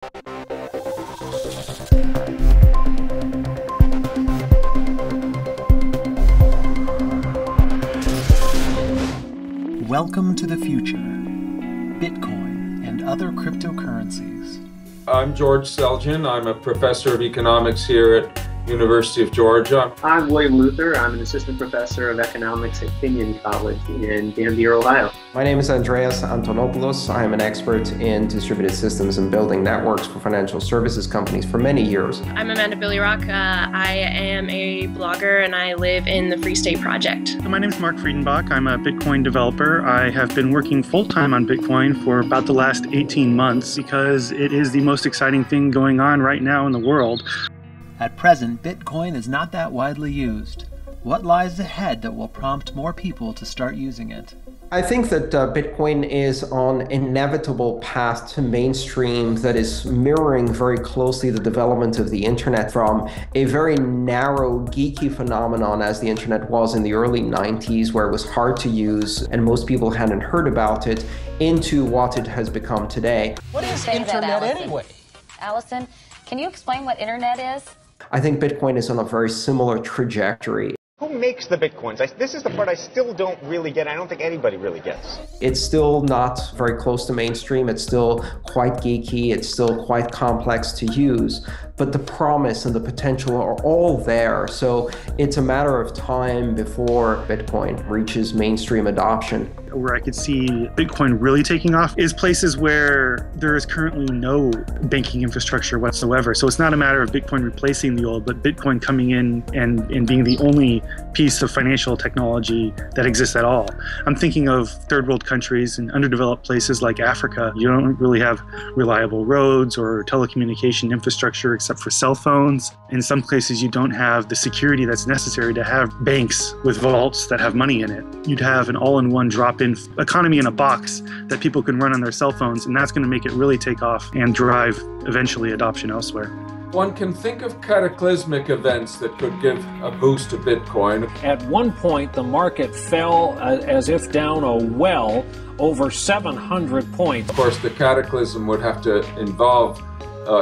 Welcome to the future, Bitcoin and other cryptocurrencies. I'm George Selgin. I'm a professor of economics here at University of Georgia. I'm William Luther. I'm an assistant professor of economics at Kenyon College in Gambier, Ohio. My name is Andreas Antonopoulos. I am an expert in distributed systems and building networks for financial services companies for many years. I'm Amanda Billyrock. I am a blogger and I live in the Free State Project. My name is Mark Friedenbach. I'm a Bitcoin developer. I have been working full-time on Bitcoin for about the last 18 months because it is the most exciting thing going on right now in the world. At present, Bitcoin is not that widely used. What lies ahead that will prompt more people to start using it? I think that Bitcoin is on an inevitable path to mainstream that is mirroring very closely the development of the internet from a very narrow, geeky phenomenon as the internet was in the early 90s, where it was hard to use and most people hadn't heard about it, into what it has become today. What is internet anyway? Allison, can you explain what internet is? I think Bitcoin is on a very similar trajectory. Who makes the Bitcoins? This is the part I still don't really get. I don't think anybody really gets. It's still not very close to mainstream. It's still quite geeky. It's still quite complex to use. But the promise and the potential are all there. So it's a matter of time before Bitcoin reaches mainstream adoption. Where I could see Bitcoin really taking off is places where there is currently no banking infrastructure whatsoever. So it's not a matter of Bitcoin replacing the old, but Bitcoin coming in and being the only piece of financial technology that exists at all. I'm thinking of third world countries and underdeveloped places like Africa. You don't really have reliable roads or telecommunication infrastructure except for cell phones. In some places, you don't have the security that's necessary to have banks with vaults that have money in it. You'd have an all-in-one drop-in economy in a box that people can run on their cell phones, and that's going to make it really take off and drive eventually adoption elsewhere. One can think of cataclysmic events that could give a boost to Bitcoin. At one point, the market fell as if down a well over 700 points. Of course, the cataclysm would have to involve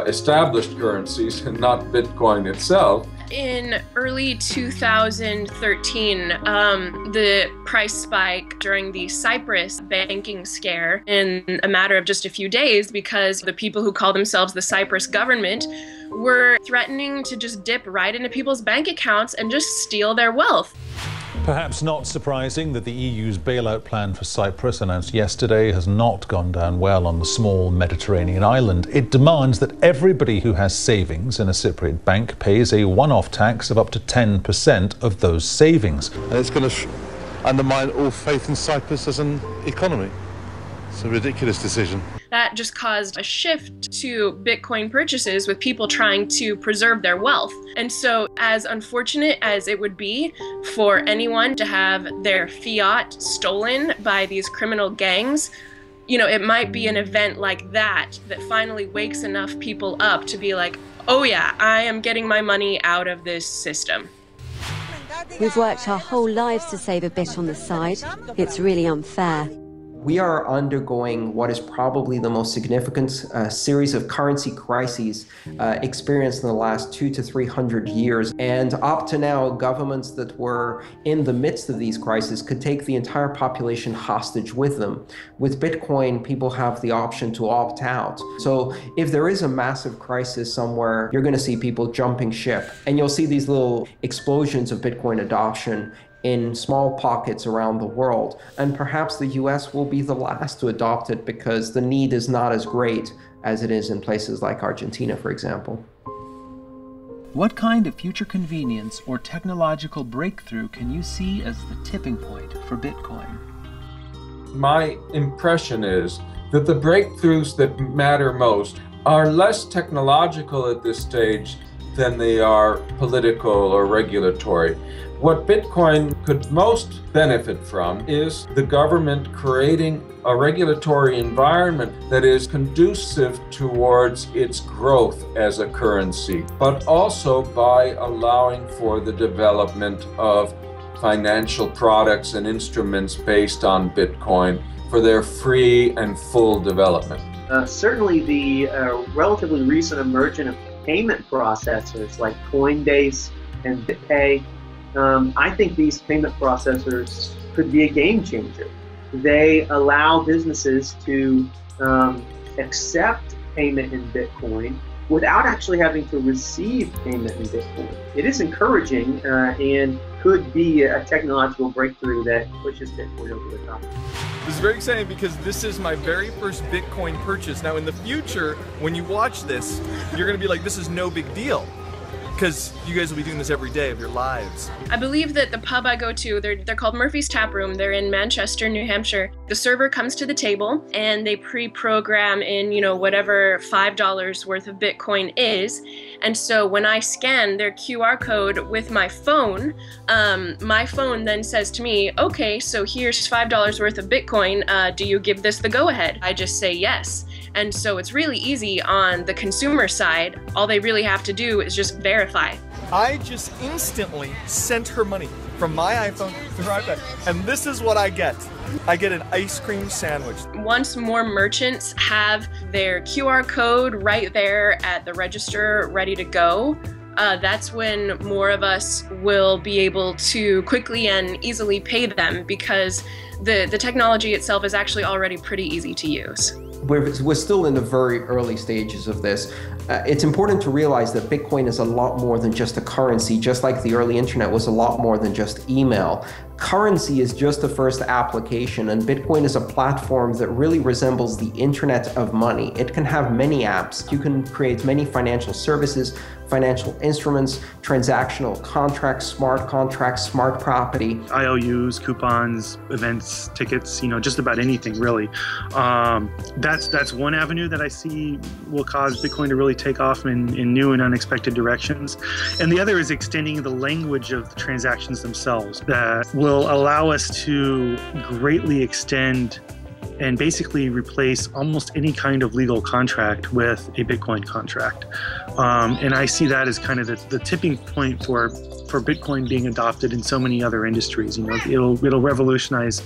established currencies and not Bitcoin itself. In early 2013, the price spike during the Cyprus banking scare in a matter of just a few days because the people who call themselves the Cyprus government were threatening to just dip right into people's bank accounts and just steal their wealth. Perhaps not surprising that the EU's bailout plan for Cyprus, announced yesterday, has not gone down well on the small Mediterranean island. It demands that everybody who has savings in a Cypriot bank pays a one-off tax of up to 10% of those savings. And it's going to undermine all faith in Cyprus as an economy. It's a ridiculous decision. That just caused a shift to Bitcoin purchases with people trying to preserve their wealth. And so as unfortunate as it would be for anyone to have their fiat stolen by these criminal gangs, you know, it might be an event like that that finally wakes enough people up to be like, oh yeah, I am getting my money out of this system. We've worked our whole lives to save a bit on the side. It's really unfair. We are undergoing what is probably the most significant series of currency crises experienced in the last 200 to 300 years. And up to now, governments that were in the midst of these crises could take the entire population hostage with them. With Bitcoin, people have the option to opt out. So if there is a massive crisis somewhere, you're going to see people jumping ship. And you'll see these little explosions of Bitcoin adoption in small pockets around the world. And perhaps the US will be the last to adopt it because the need is not as great as it is in places like Argentina, for example. What kind of future convenience or technological breakthrough can you see as the tipping point for Bitcoin? My impression is that the breakthroughs that matter most are less technological at this stage than they are political or regulatory. What Bitcoin could most benefit from is the government creating a regulatory environment that is conducive towards its growth as a currency, but also by allowing for the development of financial products and instruments based on Bitcoin for their free and full development. Certainly the relatively recent emergence of payment processors like Coinbase and BitPay, I think these payment processors could be a game changer. They allow businesses to accept payment in Bitcoin without actually having to receive payment in Bitcoin. It is encouraging and could be a technological breakthrough that pushes Bitcoin over the top. This is very exciting because this is my very first Bitcoin purchase. Now in the future, when you watch this, you're gonna be like, this is no big deal, because you guys will be doing this every day of your lives. I believe that the pub I go to, they're called Murphy's Tap Room. They're in Manchester, New Hampshire. The server comes to the table and they pre-program in, whatever $5 worth of Bitcoin is. And so when I scan their QR code with my phone then says to me, okay, so here's $5 worth of Bitcoin. Do you give this the go-ahead? I just say yes. And so it's really easy on the consumer side. All they really have to do is just verify. I just instantly sent her money from my iPhone to her iPad, and this is what I get. I get an ice cream sandwich. Once more merchants have their QR code right there at the register ready to go, that's when more of us will be able to quickly and easily pay them, because the technology itself is actually already pretty easy to use. We're still in the very early stages of this. It's important to realize that Bitcoin is a lot more than just a currency, just like the early internet was a lot more than just email. Currency is just the first application, and Bitcoin is a platform that really resembles the internet of money. It can have many apps. You can create many financial services, financial instruments, transactional contracts, smart property. IOUs, coupons, events, tickets, just about anything really. That's one avenue that I see will cause Bitcoin to really take off in new and unexpected directions. And the other is extending the language of the transactions themselves that will allow us to greatly extend and basically replace almost any kind of legal contract with a Bitcoin contract. And I see that as kind of the tipping point for Bitcoin being adopted in so many other industries. It'll revolutionize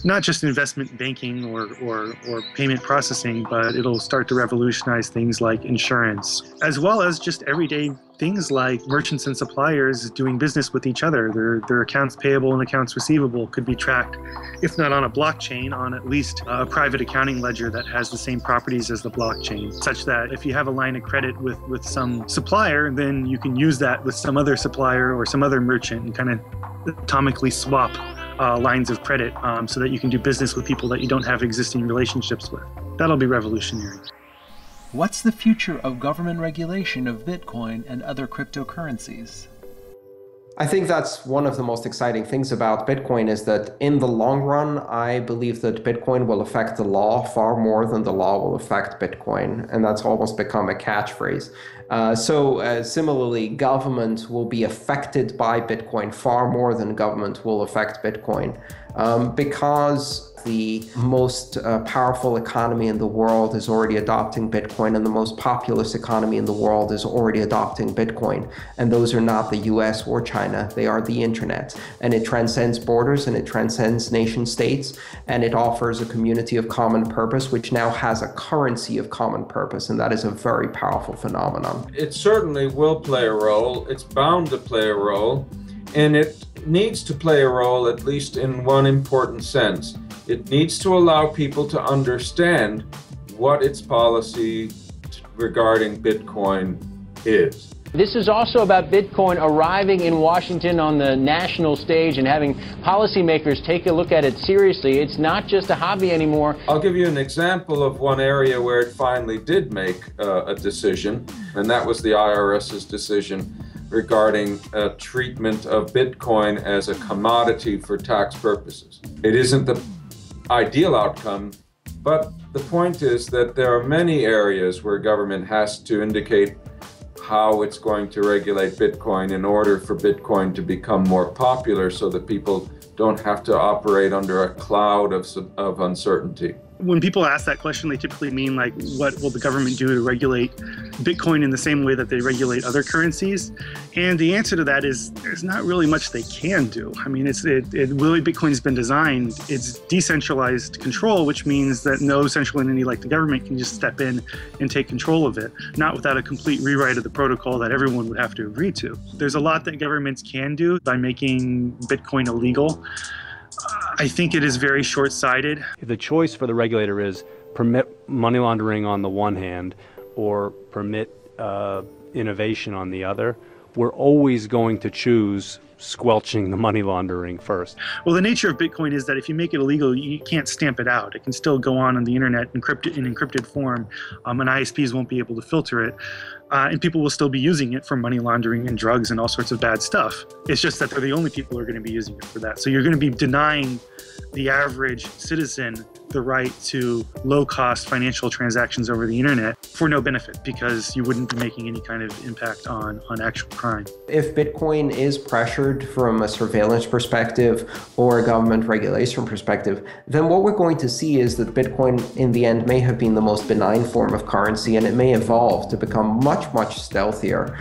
not just investment banking or payment processing, but it'll start to revolutionize things like insurance, as well as just everyday things like merchants and suppliers doing business with each other. Their accounts payable and accounts receivable could be tracked, if not on a blockchain, on at least a private accounting ledger that has the same properties as the blockchain, such that if you have a line of credit with some supplier, then you can use that with some other supplier or some other merchant and kind of atomically swap lines of credit so that you can do business with people that you don't have existing relationships with. That'll be revolutionary. What's the future of government regulation of Bitcoin and other cryptocurrencies? I think that's one of the most exciting things about Bitcoin is that in the long run, I believe that Bitcoin will affect the law far more than the law will affect Bitcoin. And that's almost become a catchphrase. Similarly, government will be affected by Bitcoin far more than government will affect Bitcoin because the most powerful economy in the world is already adopting Bitcoin, and the most populous economy in the world is already adopting Bitcoin. And those are not the US or China, they are the internet. And it transcends borders and it transcends nation states, and it offers a community of common purpose, which now has a currency of common purpose, and that is a very powerful phenomenon. It certainly will play a role, it's bound to play a role, and it needs to play a role at least in one important sense. It needs to allow people to understand what its policy regarding Bitcoin is. This is also about Bitcoin arriving in Washington on the national stage and having policymakers take a look at it seriously. It's not just a hobby anymore. I'll give you an example of one area where it finally did make a decision, and that was the IRS's decision regarding treatment of Bitcoin as a commodity for tax purposes. It isn't the ideal outcome, but the point is that there are many areas where government has to indicate how it's going to regulate Bitcoin in order for Bitcoin to become more popular so that people don't have to operate under a cloud of uncertainty. When people ask that question, they typically mean like, what will the government do to regulate Bitcoin in the same way that they regulate other currencies? And the answer to that is there's not really much they can do. I mean, the way Bitcoin has been designed, it's decentralized control, which means that no central entity like the government can just step in and take control of it, not without a complete rewrite of the protocol that everyone would have to agree to. There's a lot that governments can do by making Bitcoin illegal. I think it is very short-sighted. If the choice for the regulator is permit money laundering on the one hand or permit innovation on the other, we're always going to choose squelching the money laundering first. Well, the nature of Bitcoin is that if you make it illegal, you can't stamp it out. It can still go on the internet encrypted in encrypted form, and ISPs won't be able to filter it. And people will still be using it for money laundering and drugs and all sorts of bad stuff. It's just that they're the only people who are going to be using it for that. So you're going to be denying the average citizen the right to low-cost financial transactions over the internet for no benefit, because you wouldn't be making any kind of impact on actual crime. If Bitcoin is pressured from a surveillance perspective or a government regulation perspective, then what we're going to see is that Bitcoin in the end may have been the most benign form of currency, and it may evolve to become much, much stealthier.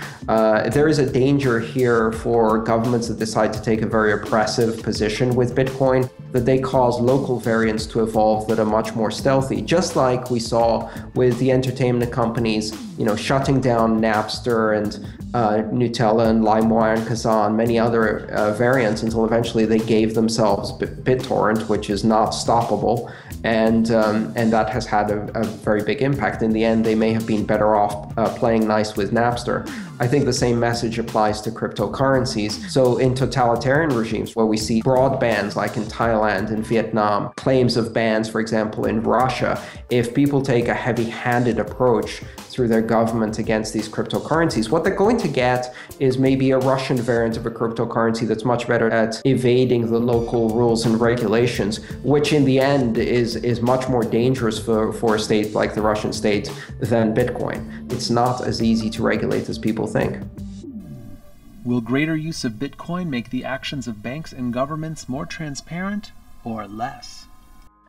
There is a danger here for governments that decide to take a very oppressive position with Bitcoin, that they cause local variants to evolve that are much more stealthy, just like we saw with the entertainment companies, shutting down Napster and Nutella and LimeWire and Kazaa, many other variants, until eventually they gave themselves BitTorrent, which is not stoppable, and that has had a very big impact. In the end, they may have been better off playing nice with Napster. I think the same message applies to cryptocurrencies. So in totalitarian regimes where we see broad bans, like in Thailand and Vietnam, claims of bans, for example, in Russia, if people take a heavy-handed approach through their government against these cryptocurrencies, what they're going to get is maybe a Russian variant of a cryptocurrency that's much better at evading the local rules and regulations, which in the end is much more dangerous for a state like the Russian state than Bitcoin. It's not as easy to regulate as people think. Will greater use of Bitcoin make the actions of banks and governments more transparent or less?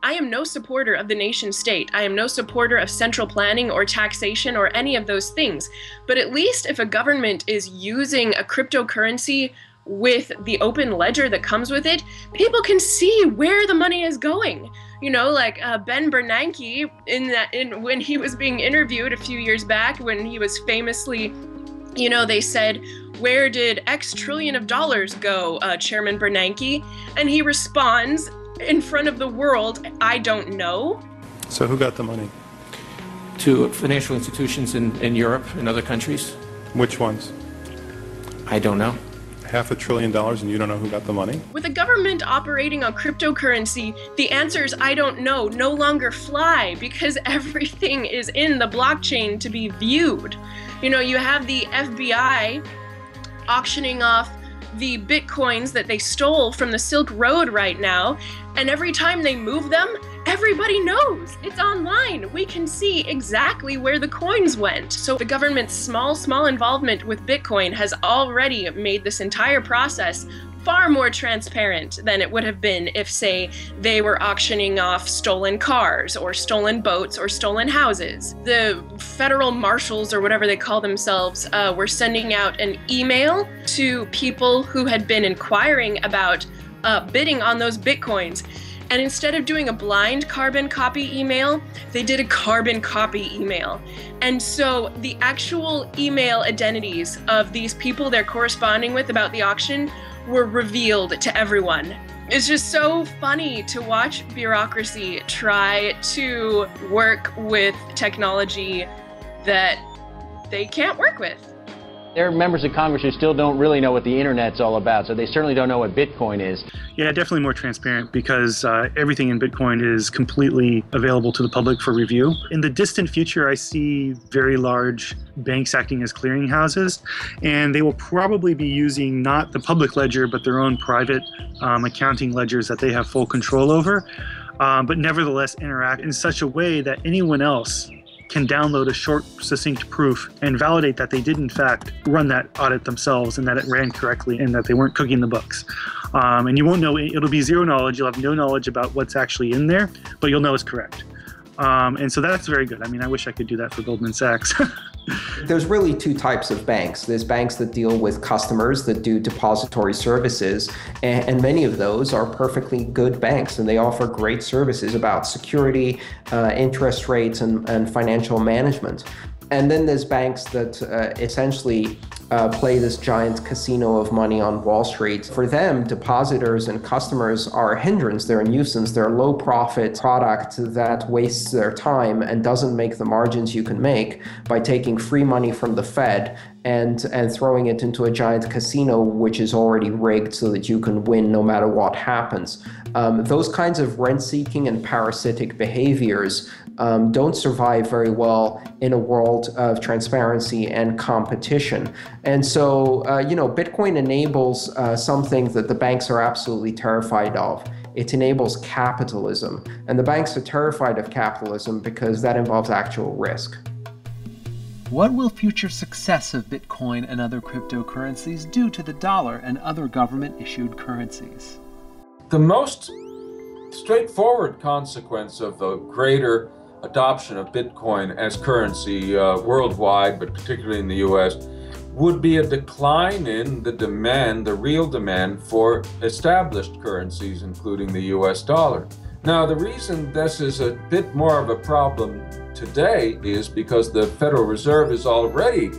I am no supporter of the nation state. I am no supporter of central planning or taxation or any of those things. But at least if a government is using a cryptocurrency with the open ledger that comes with it, people can see where the money is going. Like Ben Bernanke, when he was being interviewed a few years back, when he was famously, they said, "Where did X trillion of dollars go, Chairman Bernanke?" And he responds in front of the world, "I don't know." So who got the money? To financial institutions in Europe and other countries. Which ones? I don't know. $500 billion and you don't know who got the money? With a government operating on cryptocurrency, the answers "I don't know" no longer fly, because everything is in the blockchain to be viewed. You have the FBI auctioning off the Bitcoins that they stole from the Silk Road right now, and every time they move them, everybody knows. It's online. We can see exactly where the coins went. So the government's small involvement with Bitcoin has already made this entire process far more transparent than it would have been if, say, they were auctioning off stolen cars or stolen boats or stolen houses. The federal marshals, or whatever they call themselves, were sending out an email to people who had been inquiring about bidding on those Bitcoins. And instead of doing a blind carbon copy email, they did a carbon copy email. And so the actual email identities of these people they're corresponding with about the auction were revealed to everyone. It's just so funny to watch bureaucracy try to work with technology that they can't work with. There are members of Congress who still don't really know what the internet's all about, so they certainly don't know what Bitcoin is. Yeah, definitely more transparent, because everything in Bitcoin is completely available to the public for review. In the distant future, I see very large banks acting as clearinghouses, and they will probably be using not the public ledger, but their own private accounting ledgers that they have full control over, but nevertheless interact in such a way that anyone else can download a short, succinct proof and validate that they did, in fact, run that audit themselves and that it ran correctly and that they weren't cooking the books. And you won't know, it'll be zero knowledge. You'll have no knowledge about what's actually in there, but you'll know it's correct. And so that's very good. I mean, I wish I could do that for Goldman Sachs. There's really two types of banks. There's banks that deal with customers that do depository services, and many of those are perfectly good banks, and they offer great services about security, interest rates, and financial management. And then there's banks that essentially play this giant casino of money on Wall Street. For them, depositors and customers are a hindrance. They're a nuisance. They're a low-profit product that wastes their time and doesn't make the margins you can make by taking free money from the Fed and throwing it into a giant casino, which is already rigged so that you can win no matter what happens. Those kinds of rent-seeking and parasitic behaviors don't survive very well in a world of transparency and competition. And so, Bitcoin enables something that the banks are absolutely terrified of. It enables capitalism. And the banks are terrified of capitalism because that involves actual risk. What will future success of Bitcoin and other cryptocurrencies do to the dollar and other government-issued currencies? The most straightforward consequence of the greater adoption of Bitcoin as currency worldwide, but particularly in the US, would be a decline in the demand, the real demand for established currencies, including the US dollar. Now, the reason this is a bit more of a problem today is because the Federal Reserve is already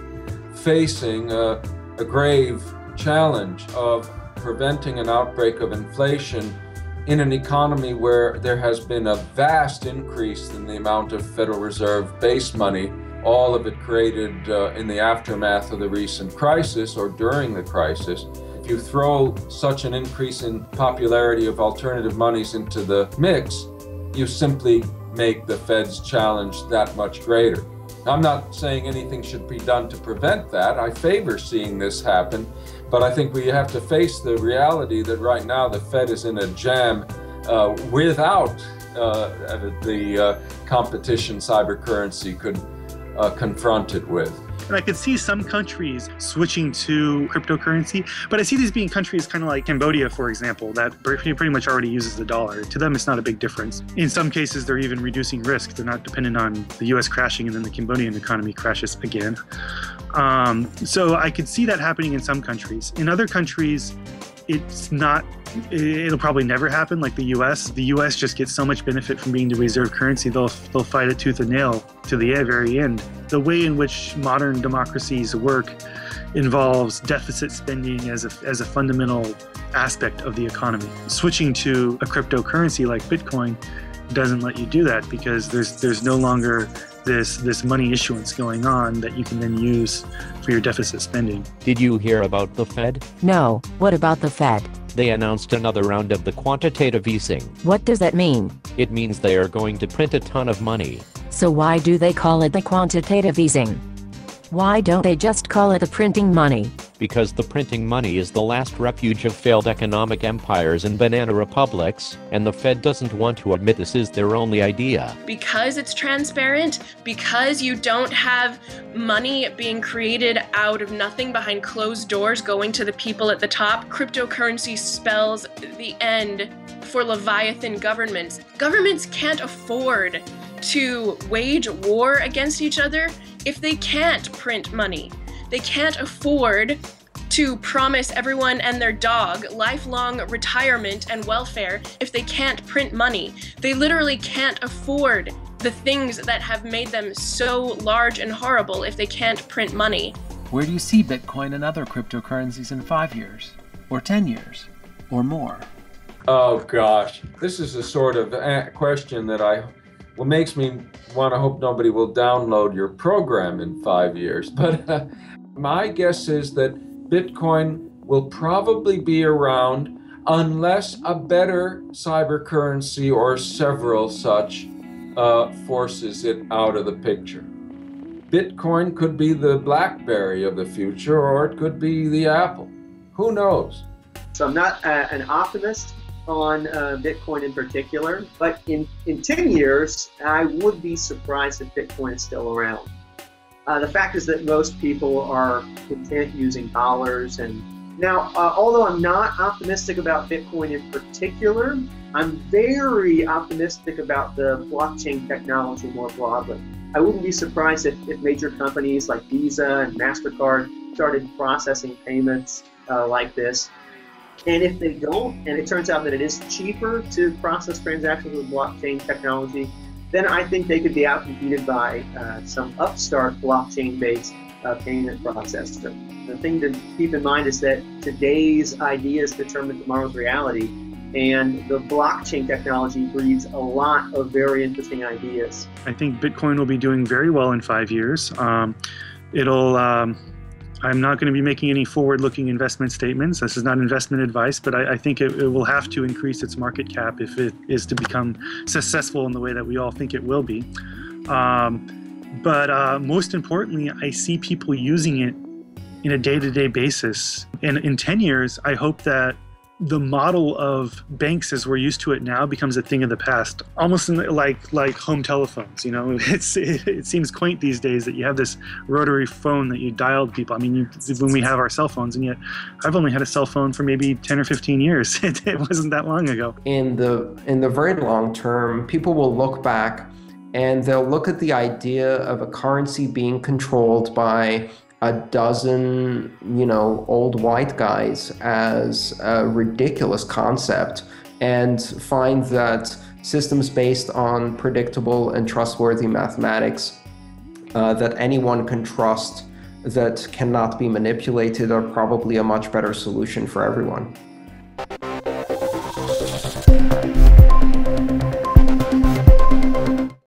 facing a grave challenge of preventing an outbreak of inflation in an economy where there has been a vast increase in the amount of Federal Reserve base money, all of it created in the aftermath of the recent crisis or during the crisis. If you throw such an increase in popularity of alternative monies into the mix, you simply make the Fed's challenge that much greater. I'm not saying anything should be done to prevent that. I favor seeing this happen, but I think we have to face the reality that right now the Fed is in a jam without the competition cyber currency could confront it with. And I could see some countries switching to cryptocurrency, but I see these being countries kind of like Cambodia, for example, that pretty much already uses the dollar. To them, it's not a big difference. In some cases, they're even reducing risk. They're not dependent on the US crashing and then the Cambodian economy crashes again. So I could see that happening in some countries. In other countries, it'll probably never happen like the US. The US just gets so much benefit from being the reserve currency, they'll fight it tooth and nail to the very end. The way in which modern democracies work involves deficit spending as a fundamental aspect of the economy. Switching to a cryptocurrency like Bitcoin doesn't let you do that because there's no longer this money issuance going on that you can then use for your deficit spending. Did you hear about the Fed? No, what about the Fed? They announced another round of the quantitative easing. What does that mean? It means they are going to print a ton of money. So why do they call it the quantitative easing? Why don't they just call it the printing money? Because the printing money is the last refuge of failed economic empires and banana republics, and the Fed doesn't want to admit this is their only idea. Because it's transparent, because you don't have money being created out of nothing behind closed doors going to the people at the top, cryptocurrency spells the end for Leviathan governments. Governments can't afford to wage war against each other if they can't print money. They can't afford to promise everyone and their dog lifelong retirement and welfare if they can't print money. They literally can't afford the things that have made them so large and horrible if they can't print money. Where do you see Bitcoin and other cryptocurrencies in 5 years? Or 10 years? Or more? Oh gosh, this is a sort of question that makes me want to hope nobody will download your program in 5 years. But my guess is that Bitcoin will probably be around unless a better cyber currency or several such forces it out of the picture. Bitcoin could be the BlackBerry of the future, or it could be the Apple. Who knows? So I'm not an optimist on Bitcoin in particular, but in 10 years, I would be surprised if Bitcoin is still around. The fact is that most people are content using dollars. And now, although I'm not optimistic about Bitcoin in particular, I'm very optimistic about the blockchain technology more broadly. I wouldn't be surprised if major companies like Visa and MasterCard started processing payments like this. And if they don't, and it turns out that it is cheaper to process transactions with blockchain technology, then I think they could be outcompeted by some upstart blockchain-based payment processor. The thing to keep in mind is that today's ideas determine tomorrow's reality, and the blockchain technology breeds a lot of very interesting ideas. I think Bitcoin will be doing very well in 5 years. I'm not going to be making any forward-looking investment statements. This is not investment advice, but I think it will have to increase its market cap if it is to become successful in the way that we all think it will be. But most importantly, I see people using it in a day-to-day basis. And in 10 years, I hope that the model of banks as we're used to it now becomes a thing of the past, almost like home telephones. You know, it seems quaint these days that you have this rotary phone that you dialed people. I mean, when we have our cell phones, and yet I've only had a cell phone for maybe 10 or 15 years. It wasn't that long ago. In the very long term, people will look back and they'll look at the idea of a currency being controlled by a dozen, old white guys as a ridiculous concept, and find that systems based on predictable and trustworthy mathematics that anyone can trust, that cannot be manipulated, are probably a much better solution for everyone.